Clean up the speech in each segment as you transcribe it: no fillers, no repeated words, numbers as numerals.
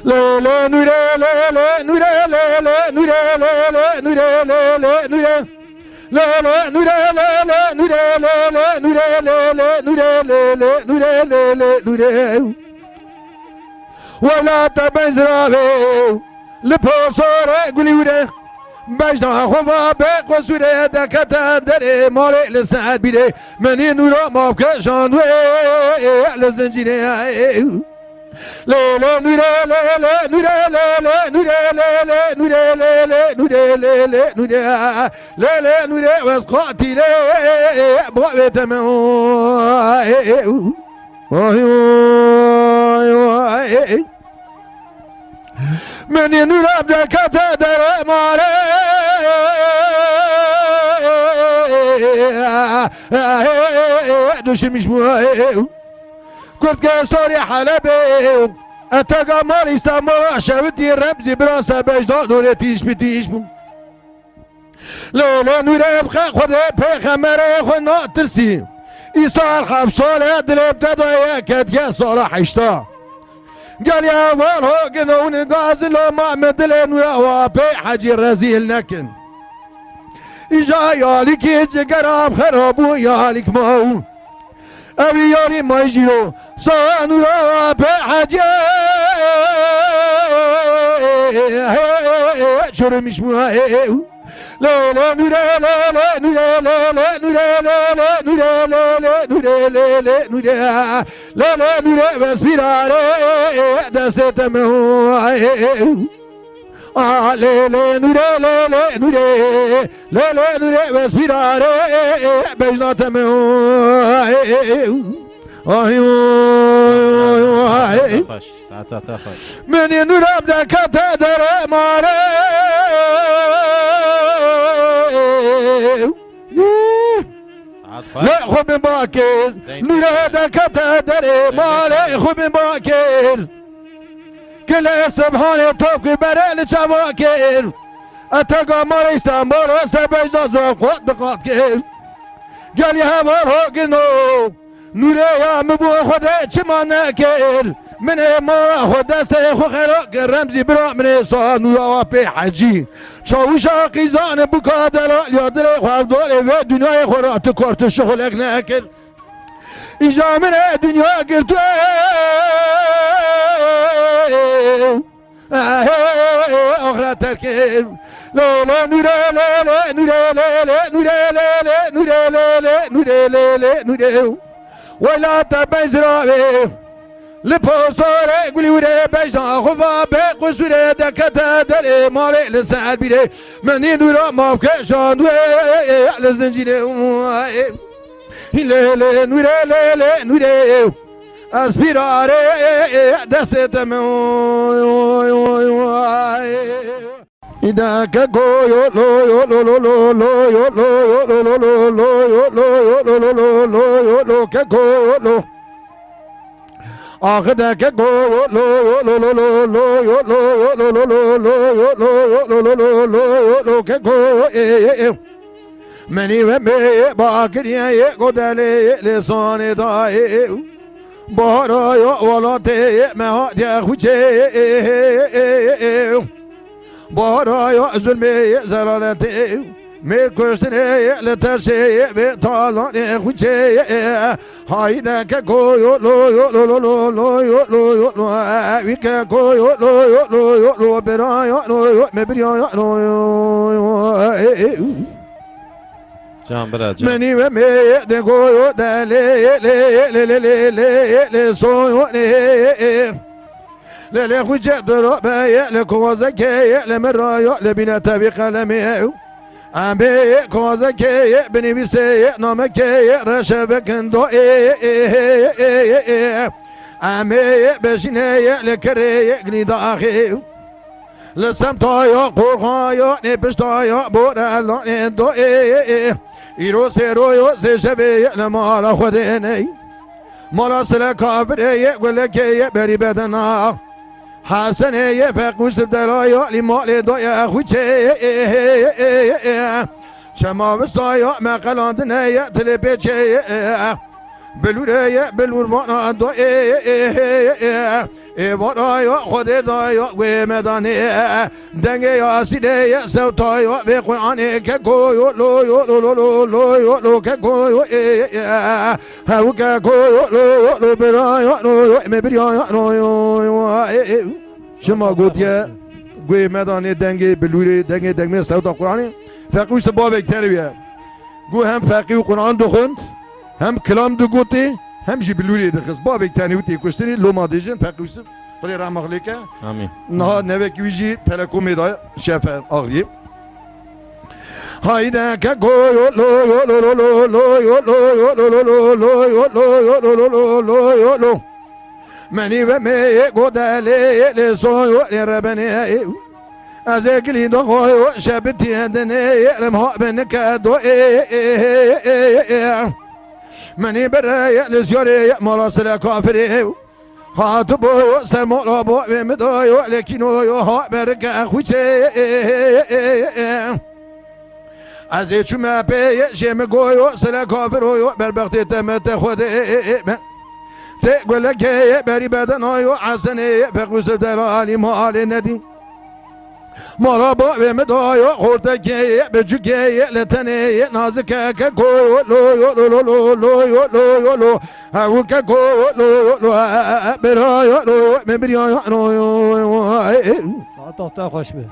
Le le nure le le nure le le nure le le nure le le nure le le nure le le nure le le nure le le nure le le nure le le nure ولا تبزرابي لبوسور قولي بجنا خوا بقصورة دكتا دري مالي لسعد بيدي مني نورا مابك جانوي لزنجيني لا لا نورا لا لا نورا لا لا نورا لا لا نورا لا لا نورا لا لا نورا لا لا نورا واسقاتي لا بغوة تمام من ينور عبدك تدر مالي دوش مش مهم كنت كسوري حلبي اتقى مالي استمر شاوتي رمزي براسة بجدان نورتيش بتيش بو لا لا نور ابخى خذ بخمري خنا ترسي يصار خمسة دلب تدوي كد صالح اشتا قال يا والو قنون قازل ما مدلن وابي حجي رزيل لكن اجا يالك يجقراب خرابو يالك ماو ابي يالي ما يجيو صانو رابي حجي شرمش مو لا لا نورا لا لا نورا لا لا نورا لا لا نورا لا لا نورا لا لا نورا لا لا نورا بسبيراري دست مهو لا لا نورا لا لا نورا لا لا نورا بسبيراري بجنات مهو من ينور بدك تدر ماري لا خب باكر نورادك تدر ماري خب باكر كل سبحان توقي برال شواكر اتقى ماري استعمال سبج زوق قد بقاكر قال يا هوقنو نوره یا مبو خدا چما نکر من ما خدا سه خو خیرک رمزی برا من سا نورا پی حجی چاوش آقیزان بکادلا یادل خواب دوله و دنیای خورات کارت شغلک نکر اینجا من دنیا گرتو آخرت ترکر لا لا نوره لا لا نوره لا لا نوره لا لا نوره لا لا نوره لا لا نوره ولا تبزرابي لبوسور قولي وري بجنا خفا بقصورة دكتا دلي مالي لسعد بيدي مني نورا مابك جانوي لزنجيني لا لا نورا لا لا نورا اسبيراري دست إذا كقولوا لو لو لو لو لو لو لو لو لو لو لو لو لو لو كقولوا آخذ كقولوا لو لو لو لو لو لو لو لو لو لو لو لو لو كقولوا مني ومي باكر يا قدلي لسان داي بارا ولا تي ما يا خوجي بارا ظلمي زلالتي مير كشتني لترشي بطالاني خوجي هايدا كويو لو يو لو لو لو يو لو يو لو ويكا كويو لو يو لو يو لو برايا لو يو مبريا لو يو جان برا جان مني ومي دكويو دالي لي لي لي لي لي لي سويو لي للي خوجة دربي لكوزكي لمرايا لبنا تبي قلمي أبي كوزكي بني بيسي نامكي رشبك ندوئي أمي بشيني لكري قني داخي لسمتايا قرخايا نبشتايا بورا لاني دوئي إيرو سيرويو سيشبي لمالا خديني مالا سلكا بري ولكي بري بدنا حسني فقوش بدلايا لمالي دويا خوشي شما وستايا ما قلاندني تلبيشي بلوره بلور وانا دو وانا یا خود دا یا و مدانه دنگ یا سیده یا سوتا یا به قرآن که گویو لو یو لو لو لو لو یو لو که گویو هاو که گویو لو لو برا یا لو یو مبریا یا لو یو شما گوتیه گوی مدانه دنگ بلوره دنگ سوتا قرآن فقوی سبابک ترویه گو هم فقیه قرآن دو خوند هم کلام دو گوتی هم جی بلوری دخست بابک تنیوتی کشتری لوما دیجن فقیوسف خلی رحمه لیکه آمین نها نوکی جی تلکومی دا شف آغلی هایده که گویو لو یو لو لو لو لو یو لو یو لو لو لو لو یو لو یو لو لو لو لو یو لو منی و می گودلی لسو یو لربنی از اگلی دو خویو شبتی هدنی رمها بنکه دو منی برای لزیاری مراسل کافری هاتو بو سرمالا بو مدایو لکنو ها برکه خوچه از چوم پی شم گویو سل کافرو بربختی تمت خود تقول که بری بدن آیو حسنه فقوس دلالی مال ندیم مالا با مدایو خورده که بجو که لتنه نازکه که گو لو یو لو لو لو لو یو لو یو لو هاو که گو لو لو برای لو مبریای لو ساعت تا خوش به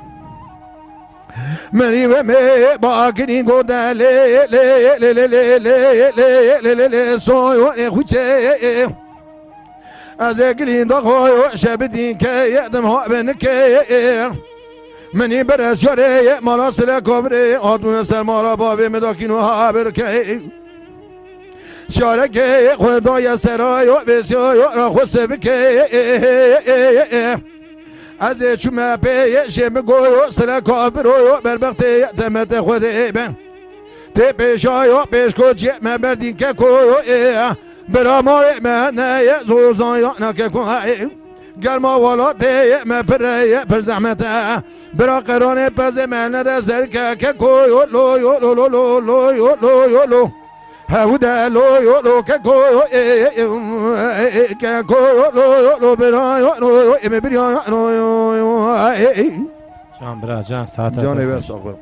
منی و می باقی گوده لی لی لی لی لی لی لی لی لی سوی خوچه از اگلین دا خوی شب دین که یدم ها بنکه منی برس یاره مالا سل کبره آدون سر مالا بابی مداکینو ها برکه سیاره که خدای سرای و بسیار را خوصه بکه از چوم پی شم گویو سل کبره بربخته تمت خوده بن تی پیشایو پیش کچی مبردین که کویو برا مال منه زوزان یا نکه کویو گرما والا تی مپره پر زحمته برا قرانه پز من رسل که کویو لو یو لو لو لو لو یو لو یو لو هوده لو یو لو که کویو لو لو برا یو لو یو مبریا لو جان برا جان ساعت جانه بس آخر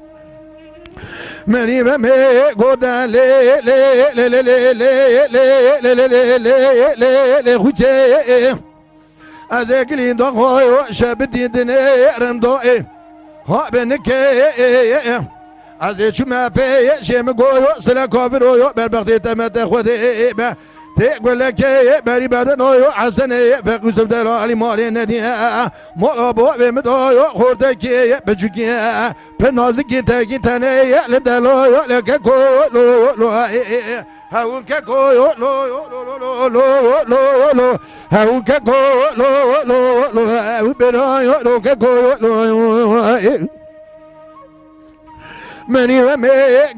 منی و می گوده لی لی لی لی لی لی لی لی لی لی خوچه از اگلین دا خویو شب دیدنه ارم دای ها بنکه از چوم پی شم گویو سل کافرو بربختی تمت خوده تقول که بری بدن آیو حسنه فقوس دلالی مال ندیه مالا با مدایو خورده که بجوکیه پر نازکی تکی تنه لدلایو لکه کولو لو هاون که کولو لو لو هاون که کولو لو برایو لو که کولو منی و می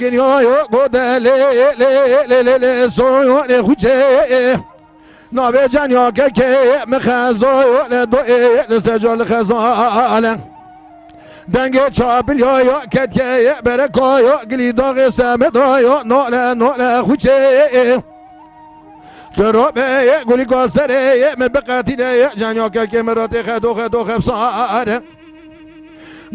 گریایو گوده لی لی لی لی لی سویو لی خوچه نابه جنیا که مخزایو لی دوی لسجال خزاله دنگ چابلیایو کت که برکایو گلی داغ سمدایو نوله خوچه درابه گلی گاسره مبقاتیله جنیا که مرات خدو خفصاره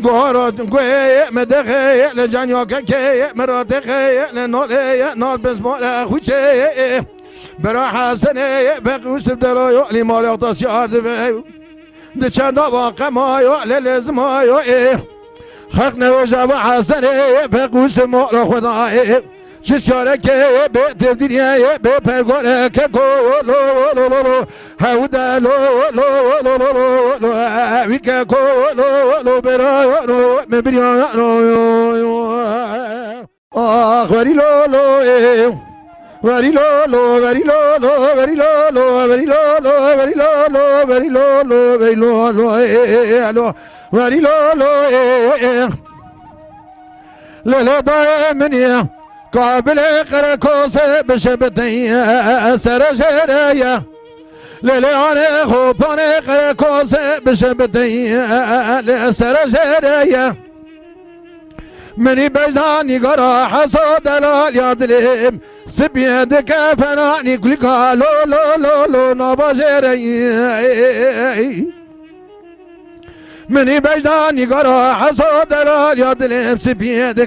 گوهرات گوی مدخه لجانیا که مراتخه لناله نال بزمال خوچه برا حسنه بقوس بدلایو لیمال اقتصی آردوه ده چند واقع مایو للزمایو خلق نوجه و حسنه بقوس مال خدای چیزیاره که به تبدیلیه به پرگاره که گولو هوده لو هوی که گولو برای مبریا آخ وری لولو وری لولو وری لولو وری لولو وری لولو وری لولو وری لولو وری لولو وری لولو للا دائمنیه قابل قرقوس بشبتي سرجريا لليان خوبان قرقوس بشبتي سرجريا منی بجدانی گرا حساد دلال یادلیم سپید کفنانی کلیکا لو لو لو لو نباجری منی بجدانی گرا حساد دلال یادلیم سپید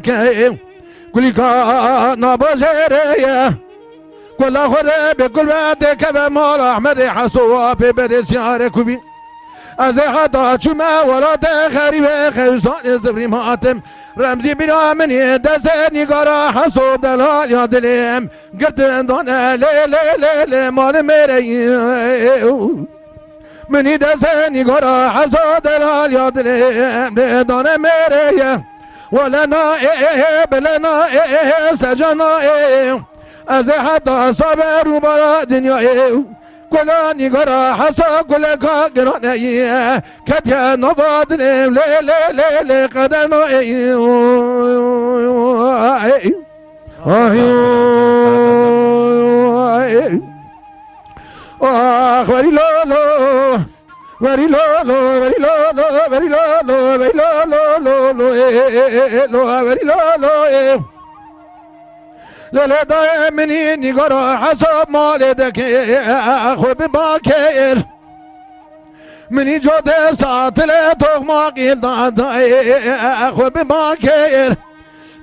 کلیکا نباجری كل خدا بكل بعدك بمال احمد حسوا في بدسيار كوبي ازي حدا شما ولا تخريب خيسان زبري ماتم رمزي بنا مني دسني قرا حسو دلال يا دليم قلت دون لا لا لا لا مال مري مني دسني قرا حسو دلال يا دليم دون مري ولا نا بلنا سجنا از حتی صبر و برا دنیای کلانی گرا حسا کل کا گرانی کتیا نباد لیم لی قدر نایی آخ وری لولو وری لولو وری لولو وری لولو وری لولو وری لولو لا دائمني نقرا حسب مالدك اخو بباكر مني جود ساتل توغما قيل داد اخو بباكر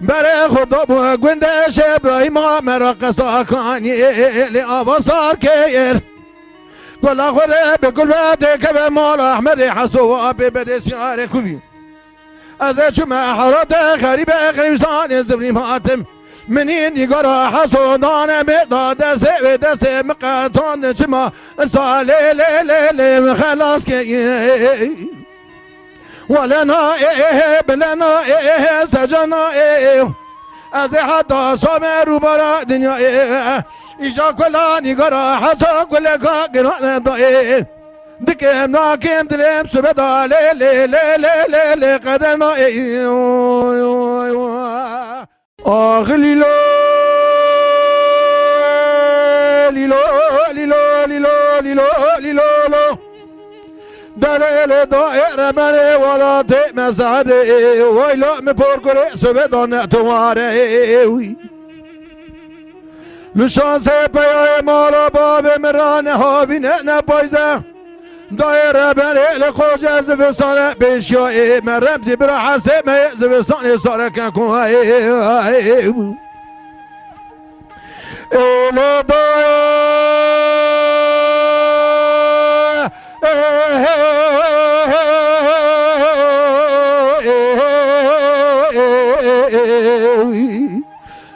بري خدو بو قندش ابراهيم مرقص كاني لابصار كير قل اخذ بكل وادك بمال احمد حسوا ببدس ياركوبي ازا ما حرد خريب خريسان زبري ماتم منين يقرا حسودان مقداد دس مقاتون جما صالي لي خلاص كي ولنا بلنا سجنا از حدا سمر برا دنيا اجا كلان يقرا حسا كل قران ضاي دكم ناكم دلم سبدا لي قدرنا آخ لیلو لیلو لیلو لیلو لیلو لیلو دلیل دائره منه ولا تیم زده ویلا مپر کره سبدان تواره لشانس پیای مالا باب مرانه ها بینه نپایزه دایره بره لخوش از زبستان بشیای من رمزی برا حسه من زبستان ساره کن کنه ایلو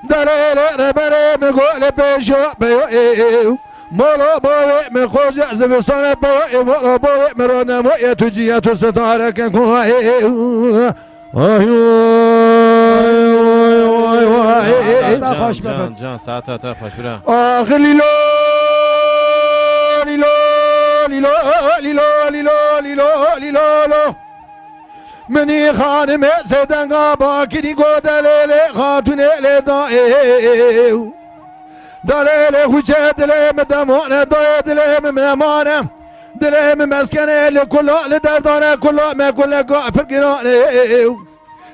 دایره بره مگول بشیای مولا باوي من خوش زبستان باوي مولا باوي مرانا موية تجيه ستاره كنكو جان ساعتها تخش برا آخر لیلو لیلو لیلو لیلو لیلو لیلو لیلو منی خانم سدنگا باکی گودل خاتون لدائه دلیل خوشه دلیم دمانه دای دلیم ممانه دلیم مسکنه لکل لدردانه کل گافر گرانه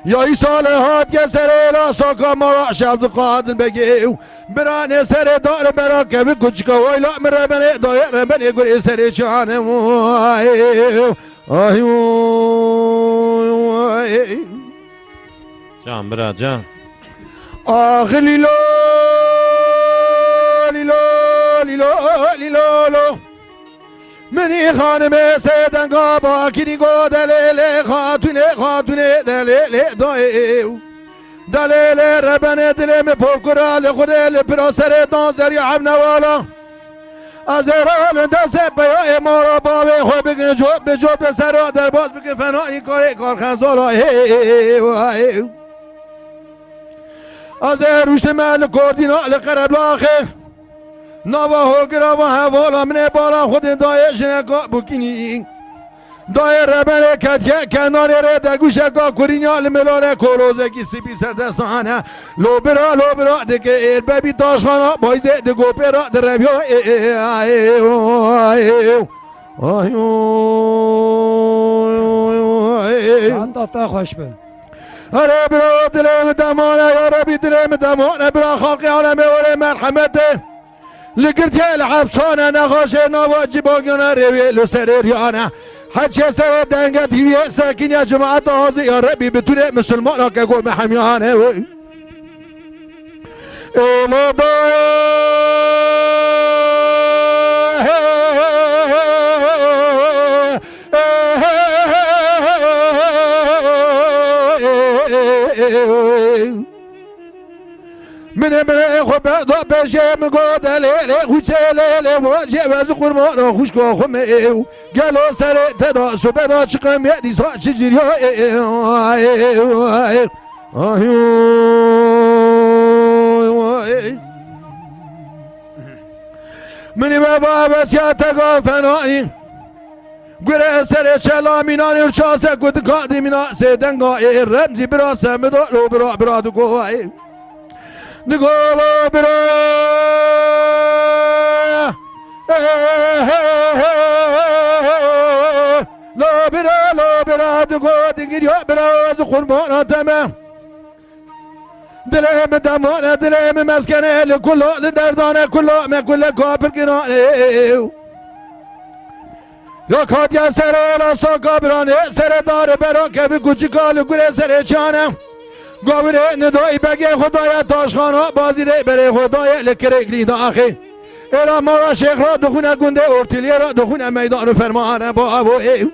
یا ای صالحات که سر لاساکا مرا شبد قادل بگیو برانه سر دار برا کبی کچکا ویلا مرمنه دای رمنه گلی سر چانه جان برا جان آخ لیلو لیلو منی خانم سیدنگا باکی گو دلیل خاتون دلیل دلیل ربن دلم پرکرال خود لپراسر دانزر یا عبن والا از رال دست بیای مارا بابه خواه بگن به جوب به سر در باز بگن فنایی کار خزالا از روشت محل کردینا لقرب لاخه نوا هو گرا و حوالا من بالا خود دایش نگاه بکنی دای ربن کت کنار ره دگوشه گاه کرینیا لملاره کلوزه کی سپی سردستانه لو برا دکه ایر ببی داشخانا بایزه دگو پیرا دربیا چند تا خوش به أنا برا دلم دمانه يا ربي دلم دمانه برا خلق عالمي ولا مرحمته لقرت الحبسانه نخاش نواجب باقنا روي لسرير يانا حج سر دنگت هي ساكن يا جماعة هذه يا ربي بتوني مسلمان كقول محميانه إلا من اخو بعض بشي مقود ليلي وشيلي وجه وزخور ما خوش كاخم قالوا سري تدا سبدا شقم يدي صاع شجري من بابا بس يا تقا فناني قرأ سري شلا ميناني ورشاسة قد قادي منا سيدنقا الرمزي براسة مدولو برادو قوائي نقول برا لا برا نقول دقيق برا زخور مانا تمام دلهم دمانا دلهم مسكنه لكل دردانه كل ما كل كابر قنانه يا كاد يا سر لا ساقبرانه سر دار برا كبي كوچی کالو گره سر چانه گاوره ندای بگی خدای تاشخانه بازی ده بره خدای لکرکلی داخل ایران مارا شیخ را دخونه گنده ارتیلی را دخونه میدان فرمانه با ابو ایو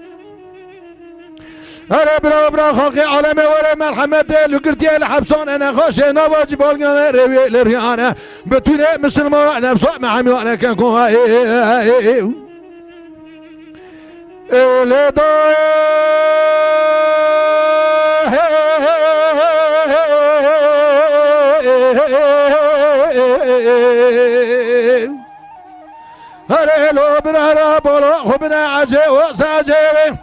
اره برا خلق عالم وره مرحمت لکرتی الحبسان نخاش نواجب بالگانه روی لریانه بتونه مسلمان نفسه محمیانه کن ایو ایلی دای هره لو برا بالا خوبنا عجه و ساجه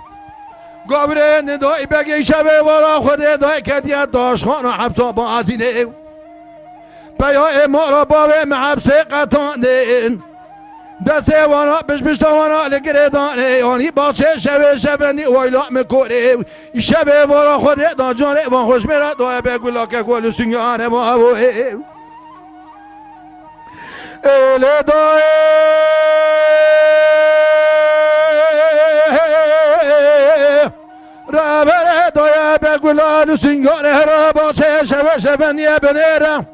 قابره ندای بگی شبه والا خوده دای کدیت داشخان و حبسا با عزینه بیای مارا باوه محبس قطانده دسته وانا بشتا وانا لگره دانه یعنی باچه شبه نی ویلا مکوره شبه والا خوده دا جانه وان خوش میرا دای بگولا که گولو سنگانه با ابوه ایلی دای رابره دای بگولا سنگانه را باچه شبه نیه بنیرم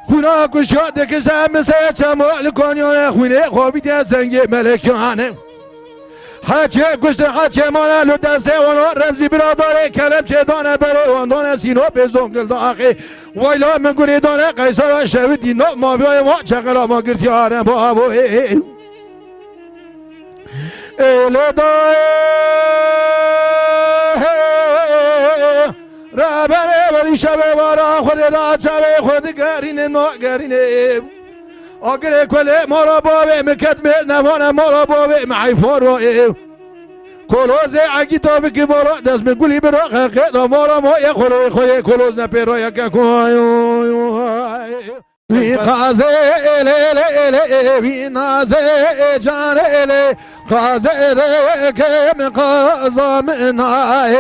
خونا کشاده که زمسه چمال کنیانه خونه خوابیده زنگ ملکانه حچه کشته حچه مانه لو دسته وانا رمزی براداره کلم چه دانه بره واندانه سینو به زنگل داخل ویلا من گونه دانه قیصر شوی دینا مابیای ما چقلا ما گرتیانه با ابو ایل دای رابره ولی شبه وارا خود را چبه خود گرینه ما گرینه آگره کله مارا باوه مکتمه نوانه مارا باوه معیفان را کلوز عگی تابه که مارا دست گلی برا خلقه مارا ما یه خوی کلوز نپیرا یکه کوهای وی قازه اله وی نازه جان اله قازه اله که مقازا منای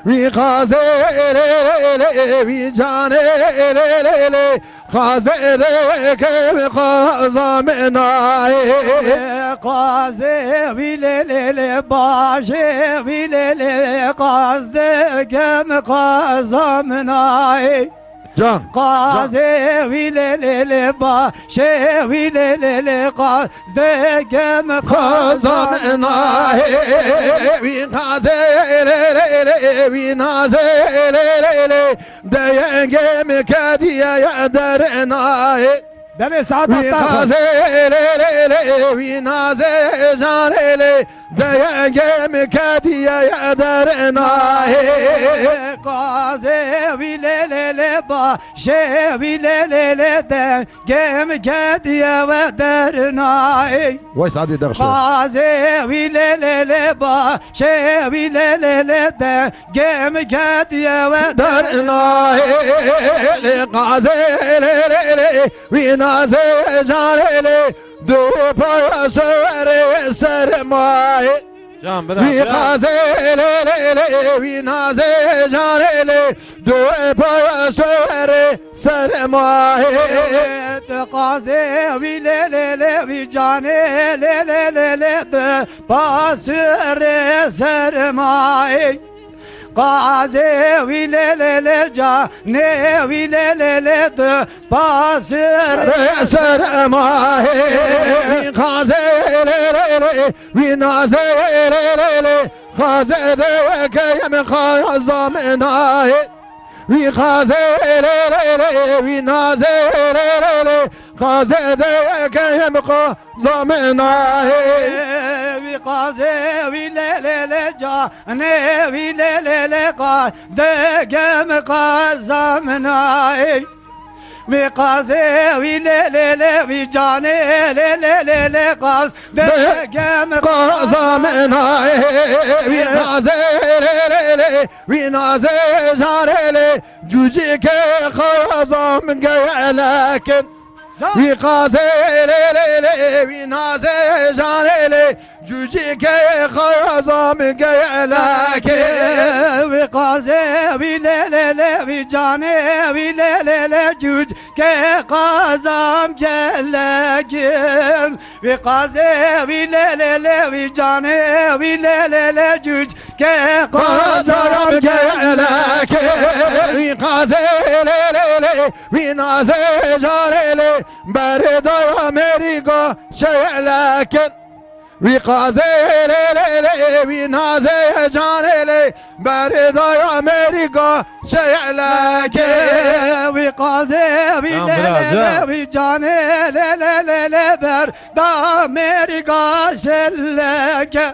وی قازه اله وی جان اله قازه اله که مقازا منای قازه ویلل باشه ویلل قازه که مقازا منای جان قازه ویلل باشه ویلل قازه که مقازا منای وی قازه اله وی نازه اله دینگه مکدیه درنای بله ساعت وی قازه اله وی نازه جان اله دینگه مکدیه درنای قازه ویلل باشه ویلل دنگم گدیه و درنای وای سعدی دغشو قازه ویلل باشه ویلل دنگم گدیه و درنای قازه اله وی نازه جان اله دو پای سر سرمای Can bırak. وی Can. خازه وی نازه جانه دو پای سوره سر ماه قازه وی له له له وی جانه له له له له ده باسر سرمای قازه وی له له له جانه وی له له له ده باسر سر ماه وی خازه وی نازه خازه ده که خازه مناه وی خازه وی نازه خازه ده که خازه مناه وی قازه وی له له له جانه وی له له له قازه گم قازه منای وی قازه وی له له له وی جانه له له له له قازه گم قازه مناه وی خازه وی نازه جانه جوجی که خازه من گلکن وی قازه وی نازه جانه جوجی که خازه من گلکن وی قازه وی له له له وی جانه وی له له له جوج که قازم گلگن وی قازه وی له له له وی جانه وی له له له جوج که قازم گلکن وی قازه وی نازه جانه بردای امریکا شلکن وی قازه وی نازه جانه بردای امریکا شلکن وی قازه وی Can له bırak, له can. له وی جانه له له له له بر دامریکا شلکه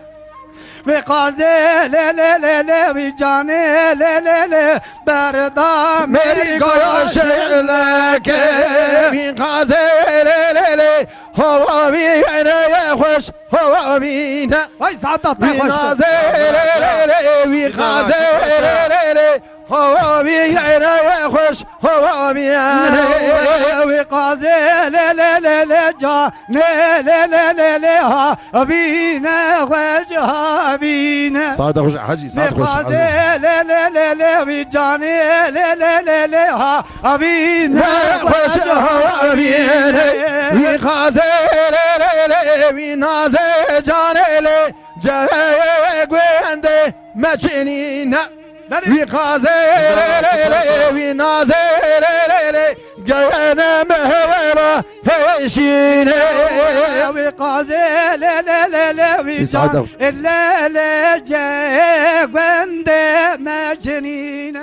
وی قازه له له له له وی جانه له له له بر دامریکا امریکا شلکن وی قازه هوا بینه خوش هوا بینه وای سعادت وی خوش نازه وی قازه هوا بینه خوش هوا بینه وی قازه له له له له جانه له له له له ها بینه خوش ها بینه سعد خوش حجی سعد خوش قازه له له له له وی جانه له له له له ها بینه خوش هوا بینه وی قازه وی نازه جانه جه گونده مچنینه وی قازه وی نازه گونه مهورا هشینه وی قازه له له له له وی جانه له له جه گنده مجنینه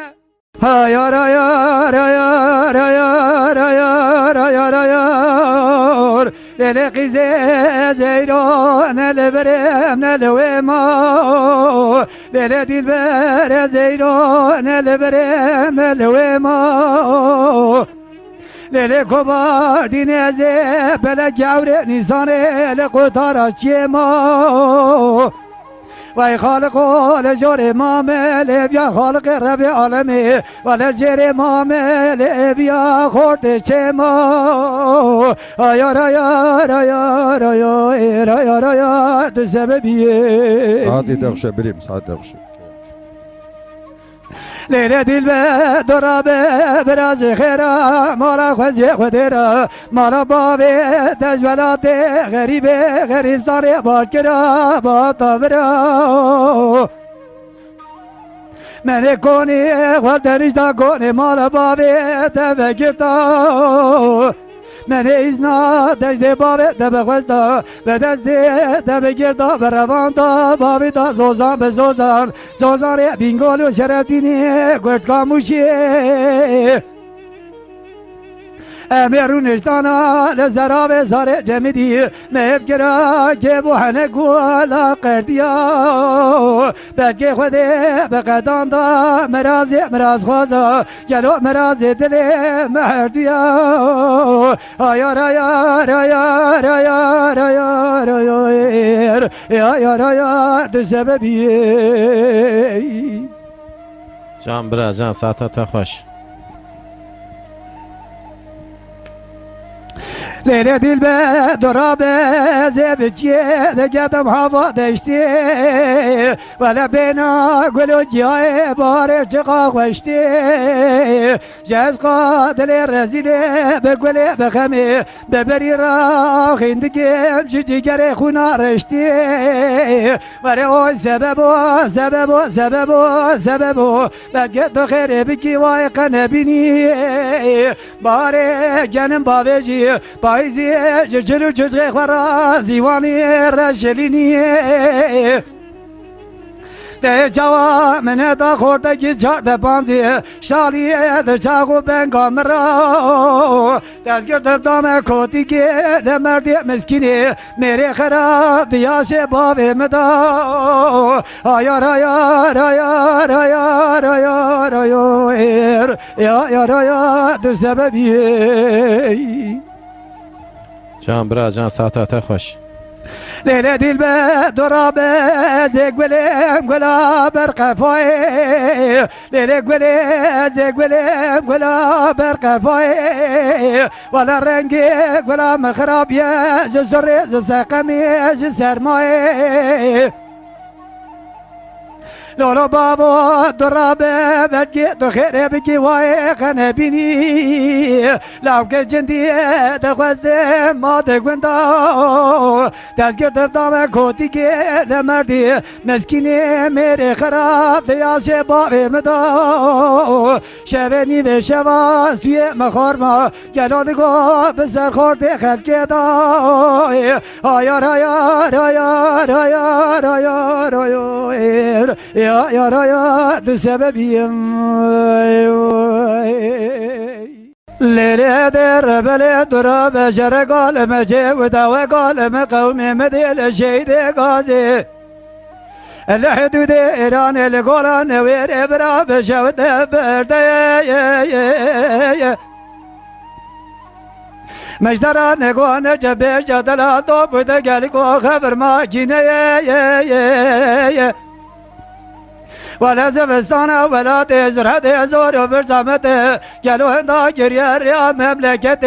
هایا را یا را یا را یا را یا را یا را یا للقيزة زيرون البرم الوما للدي البر زيرون البرم الوما للكبار دين زبل جور نيسان لقطار شيما وای خالق لجور امام لبیا خالق رب عالمی و لجر امام لبیا خورد چما آیا را یا را یا را یا را یا را یا تو سببیه سعد دخش بریم سعد دخش لیل دل به درابه براز خیره مالا خوزی خودیره مالا بابه تجولات غریبه غریب زاره بارکره با تابره من کنی خود درشتا کنی مالا بابه تفکرتا من ایزنا دجده بابه تبخوستا و دسته تبگردا برواندتا بابی تا زوزان به زوزان زوزان بینگول و شرفتینی گرد کاموشی امیرونشتانا لزراب زار جمدی مهبگرا که بو هنه گوالا قردیا بلکه خوده بقدام دا مراز خوازا گلو مراز دل مهردیا آیا را یا را یا را یا را یا را یا یا را یا دو سببیه Can bırak can saat ta hoş. Leyla dilbe durabe zebiciye de gedem hava değişti. Vele bena gülü cihaye bari çıka hoşti. Cez kadile rezile be gülü be khemi be beri rah indigem cicigere khuna reşti. Vele o sebebu belki de kheri biki vay kanebini. Bari genim baveci Paizi cırcırı cızgı khara zivani rajlini De cava mene da khorda ki çarda banzi şaliye de çagu ben kamera Tezgir de dame koti ki de merdi miskini Mere khara diya se bave meda Ayar ayar ayar ayar ayar ayar Ayar ayar de sebebi Can bira can saate hoş. Leyla dilbe durabe zegvelem gula berkafay Leyla gwele zegvelem gula berkafay Wala rengi gula mıkhrabiye züzürri züzakamiye züzermaye Lolo babo durabe belki dukhire biki vay kanebini Lavke cindiye de khwazde ma de gwenda Tezgir de dame koti ki de merdi Meskini mere kharab de yase babe meda Şeveni ve şevaz diye mekharma Geladi go bezer khorde khalke da Ayar ayar ayar ayar ayar ayar Ya ya de sebebiyim Lele der bele dura becere galime cevda ve galime kavmi medel şeyde gazi El hudud İran el golan ver ebra beşevde berde Mejdara negone cebe cadala topu da gel ko haber makineye ولا زبستان ولا تزرع تزور برزمت قالوا هندا گريار يا مملكت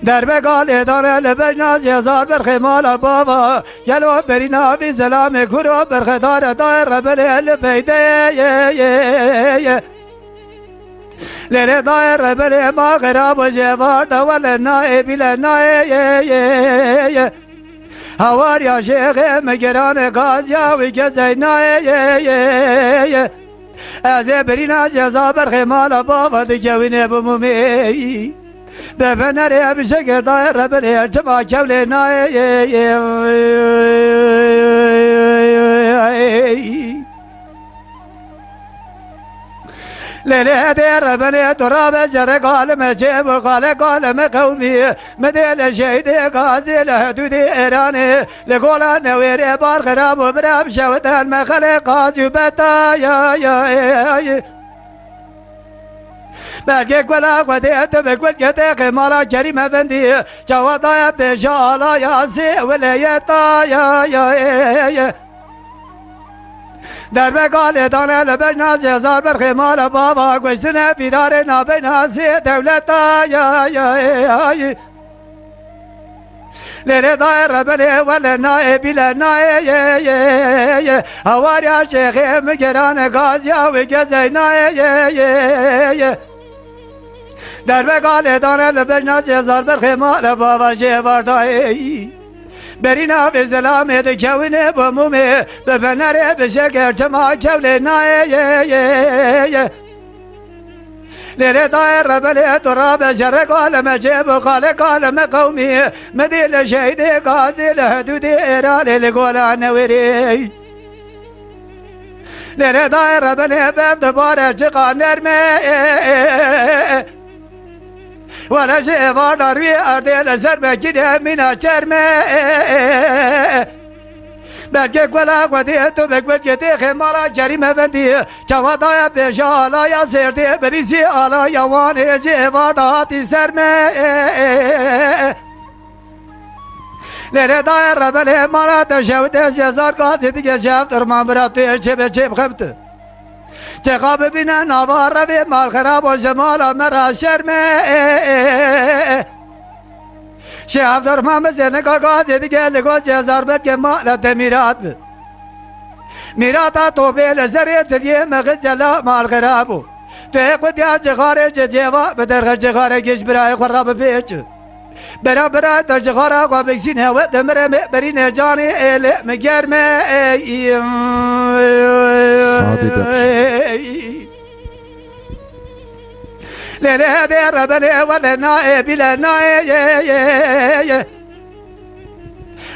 دربه قال اداره لبجناز يزار برخمال بابا قالوا برينا في سلام كرو برخدار داير بل الفيده ليله داير بل ما غراب جوار ولا نائب لنا Havar ya şeyhe megerane gaz ya ve gezeynaye Eze berina ceza berkhimala baba de kevine bumumi Befenere bir şeker dair rebele cema kevlenaye Lele der beni turabe zere galime cebu gale galime kavmi Medele şeyde gazile hududi irani Legola nevere bar garabu biram şevden mekhale gazi beta ya Belge kwela kwede tebe kwelkete kemala kerim efendi Çavadaya peşa ala yazi veleyeta ya دربه قال دانه لبجناز يزار برخمال بابا قشتنا فرارنا بناسي دولتا يا ليلة داير بلي ولا نائب لنا هواري شيخ مقران غازيا وقزينا دربه قال دانه لبجناز يزار برخمال بابا شيخ برينا في زلامة كونه بمومي بفنره بشكر جماع كولنا ليلة داير بلي تراب جرق عالم جيب خالق عالم قومي مديل شهيد غازي لحدود إيران لقولا نوري ليلة داير بلي بابد بارج قانر مي ولا شيء فادر في أرض الزربة كده من الشرمة belki kwela kwadi to bekwet kete khemala jarim efendi çavadaya peşala ya serdi berisi ala yavan ece vadati serme lere dair rebele mara teşevde sezar gazeti geçev durma bıraktı çebe çep kaptı تقاب بنا نوار به مال خراب و جمال مرا شرمه شیخ عبدالرحمن بزنه کاغاز دیگه لگوز هزار بر که مالت میرات به میراتا تو به لزره تلیه مغز جلا مال خرابو تو اقود یا جغاره ججیوا بدرغ جغاره گش برای خراب پیچ برا برا در جغاره قا بکشین هوا دمره برین جانی ایل مگرمه سعادی بخش لیله ده ربنه ولنا بلنا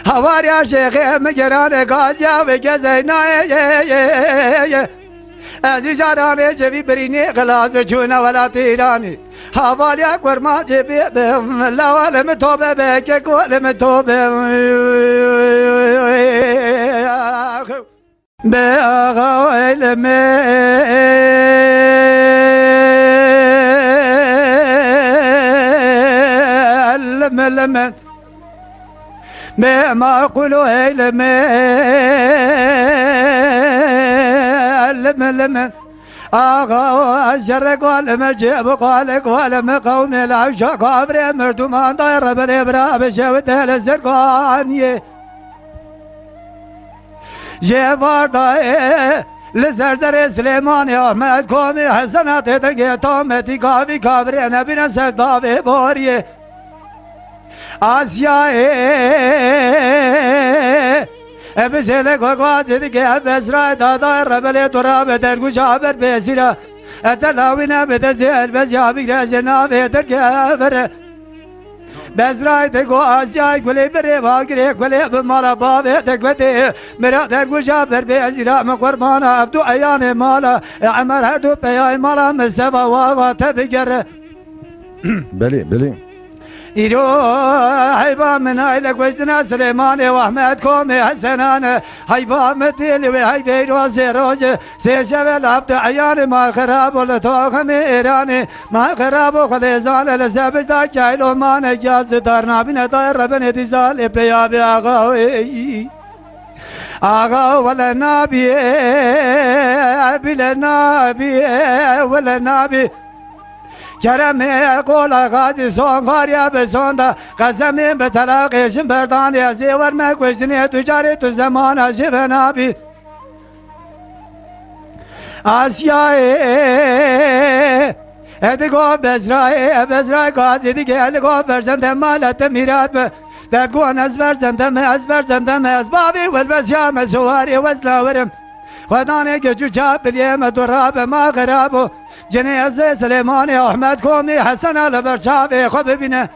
هواریا شیخ مگران گازیا و گزینا از جارانه جوی برینی غلاز بچونه ولا تیرانی هواریا کرما جبی لوالم توبه بکه کولم توبه به آقا علمه لمن ما قولوا لمن آغا الجرق والمجيب وقالك والمقوم العشاق عبري مردمان طير بالإبرا بشوت الزرقانية جيبار ضاي لزرزر سليماني أحمد كومي حسنات تنقي تومتي كافي كابري نبينا سكتافي بوريه آسیای ابزیل گوازی دیگه ابزرای دادای ربله تورا به درگوش آبر بزیرا اتلاوینا به دزیل بزیابی رزنا به درگه بره بزرای دگو آسیای گلی بره واگره گلی بمالا باوه دگوته مرا درگوش آبر بزیرا مقربانا عبدو ایان مالا عمر هدو پیای مالا مستفا واغا تبگره بله بله ایرو حیبا من ایلک وزنا سلیمان و احمد کومی حسنان حیبا متیل و حیبی روز روز سیشوه لابد عیان ما خراب و لطاقم ایرانی ما خراب و خلیزان لزبش دا کهیل و ما نجاز دار نابین دای ربن دیزال پیاب آقاوی آقا ولا نابی بلا نابی ولا نابی کرم قول غازی سونگاریا بسوندا قسمی به طلاقشم بردانی زیور مکوشنی تجاری تو زمان شبنابی آسیای ادگو بزرای غازی دیگه ادگو فرزند مالت میراد به دگون از فرزندم از بابی والبسیام سواری وزلاورم خدانه که جو چاپ بلیم دراب ما خرابو جنازه سلیمان احمد کومی حسن البرچاوی خو ببینه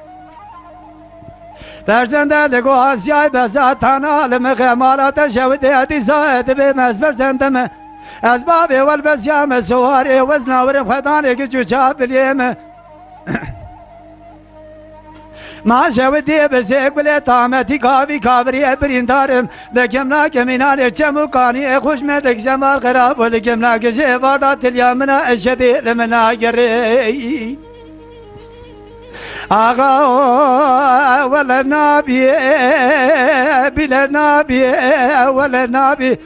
فرزنده لگو آسیای بزاتانا لمخمالات شوده حدیثا بیم از فرزندم از بابی والبسیام سواری وزناورم خدانه که جو چاپ بلیم ما شودی بسیک بله تامتی کاوی کابری بریندارم لکم ناکمینان چموکانی خوش مدک جمال خراب و لکم ناکشه واردا تلیا منا اشدی لمنا گری آقا ولا نابی بلا نابی ولا نابی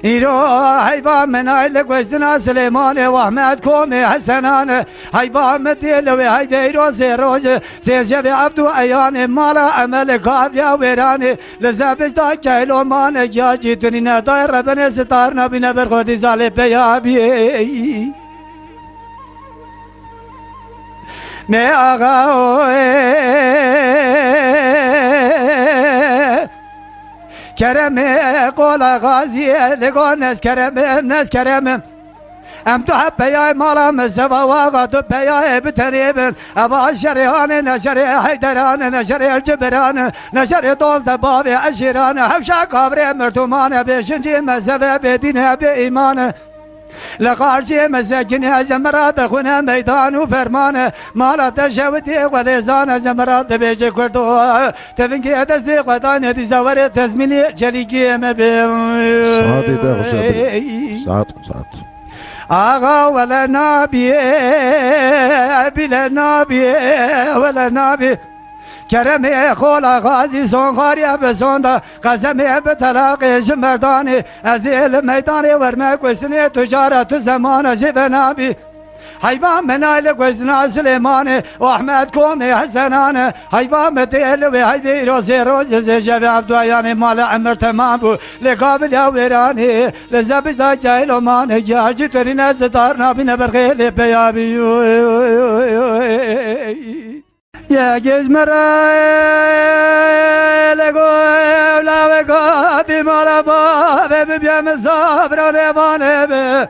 ایرو حیبا من ایلک وزنا سلیمان و احمد کومی حسنان حیبا متیل و حیبی روز روز سیشب عبدو ایان مالا عمل کابیا ویرانی لزبش دا کهلو مان یا جیتونی ندای ربن ستار نبینه بر خودی زال پیابی می آقا کرم قول غازی لگو نس کرم ام تو حب بیای مالا مزوا واغا تو بیای بتریبن اوا شریان نشر حیدران نشر جبران نشر دوز باب اشیران حوشا کابر مرتومان بشنجی مزوا بدین به ایمان لقارشی مسکن زمرات خونه میدان و فرمان مالا تشوتی قدیزان زمرات بیش کردو تفنگی دستی قدان دیزاور تزمینی جلیگی مبیم سعادی بخش سعاد آقا ولا نابی بلا نابی ولا نابی Kerem khola gazi son khariye be sonda Qasem be talaq jmerdani Azil meydani verme kusni ticaret zamana jibenabi Hayvan menale gözüne Süleyman'ı Ahmet Komi Hasan'ı Hayvan meteli ve haydi rozi rozi Cevap duayanı mala emir tamam bu Lekabil yaverani Lezabiza cahilomani Yacı terine zitar nabine bergeli beyabi Ya gezmere Lego evla ve kadim araba Ve bibyem sabrane bane be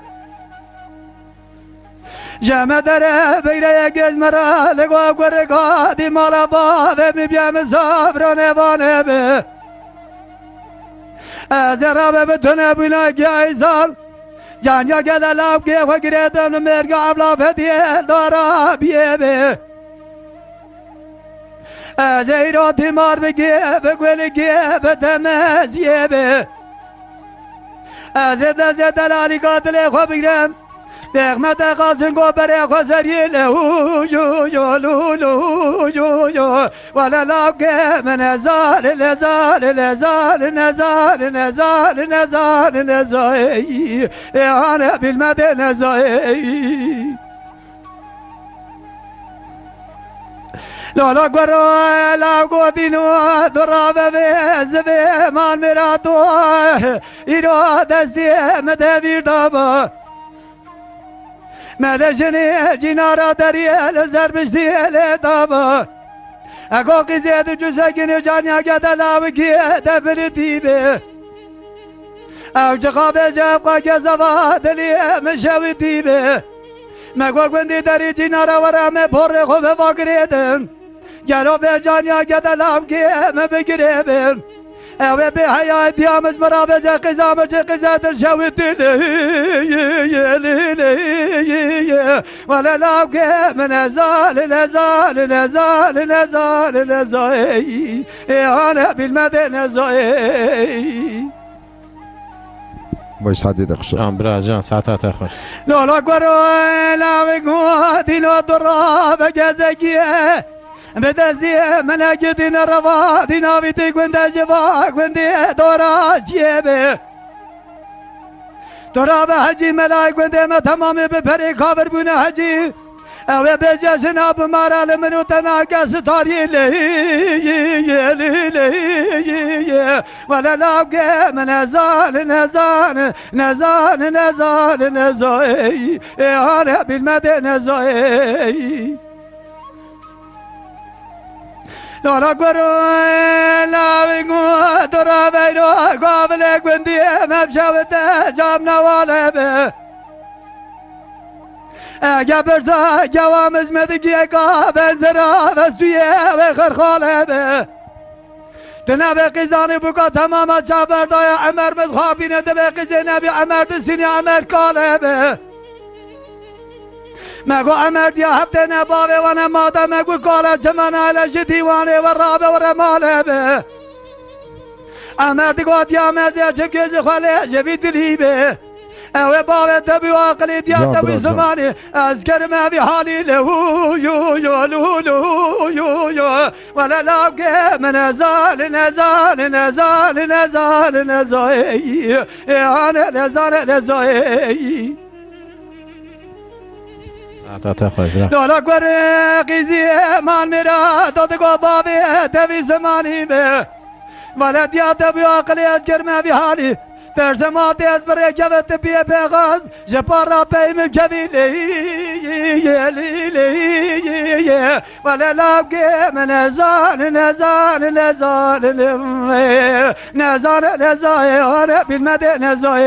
Ceme dere beyreye gezmere Lego kore kadim alaba Ve bibyem sabrane bane be Ezera ve bütüne bina geyzal Canya gele lav gefe giredem Merge abla fediye dara biye be Zeyro timar ve gebe Gweli gebe temez yebe Zede zede lali kadile khwa bigrem Dehmete kalsın gobere khwazeriyle Yu Vele lavge mene zal Nezal Ehane bilmede nezal Lola goro la godino dorabe zebe man merato iro desti mede bir daba Medejini cinara deriyel zerbiş diyele daba Eko kiziyedi cüzegini canya gedelavi ki defiri dibe Evci kabecevka gezava deliye meşevi dibe Meko gwendi deri cinara varame porre khove vakredem Gelo be canya gedelav ki me begirebem Ewe be hayat diyamız beraber kızamıcı kızadır şevitili Vele lav ki me nezal Ehane bilmede nezal باش هادي دخشو جان برا جان ساعتا تخوش Lola goro la ve dino dora gezekiye Bedeziye meleketine rava dinaviti gwende jeva gwende dora jebe Dora be hacı melek gwende me tamamı be peri kabir bune hacı Ewe bece şinab maralı minu tenakesi tarihli Vele lavge me nezal Ehane bilmede nezal Lola goro la vingu dora veyro Gavle gwendiye mebşevete camna valebe Geberza gevam ezmedikiye ka benzera Vestüye ve kırhalebe Döne be kızanı bu ka tamama çaberdaya Emer mezhabine de be kızı nebi Emer'di sini Emer kalebe Mego Emer diye hepte ne bave ve ne mada Mego kale cemana ile jidivane ve rabe ve remale be Emer diye diye meze çekezi khale jevi dilibe Ewe bave tebi akli diye tebi zamani Az kerime vi haliyle Ve le lavge me nezal Ehane nezal ساعتا تخوش برا Lola gwere qiziye man mira Dodi go babi tevi zamani be Vele diye tebi akli az kerime vi hali Terzemati ez bere kevete piye pegaz Jepara peymi kevili Vele lavge me nezal Nezal bilmede nezal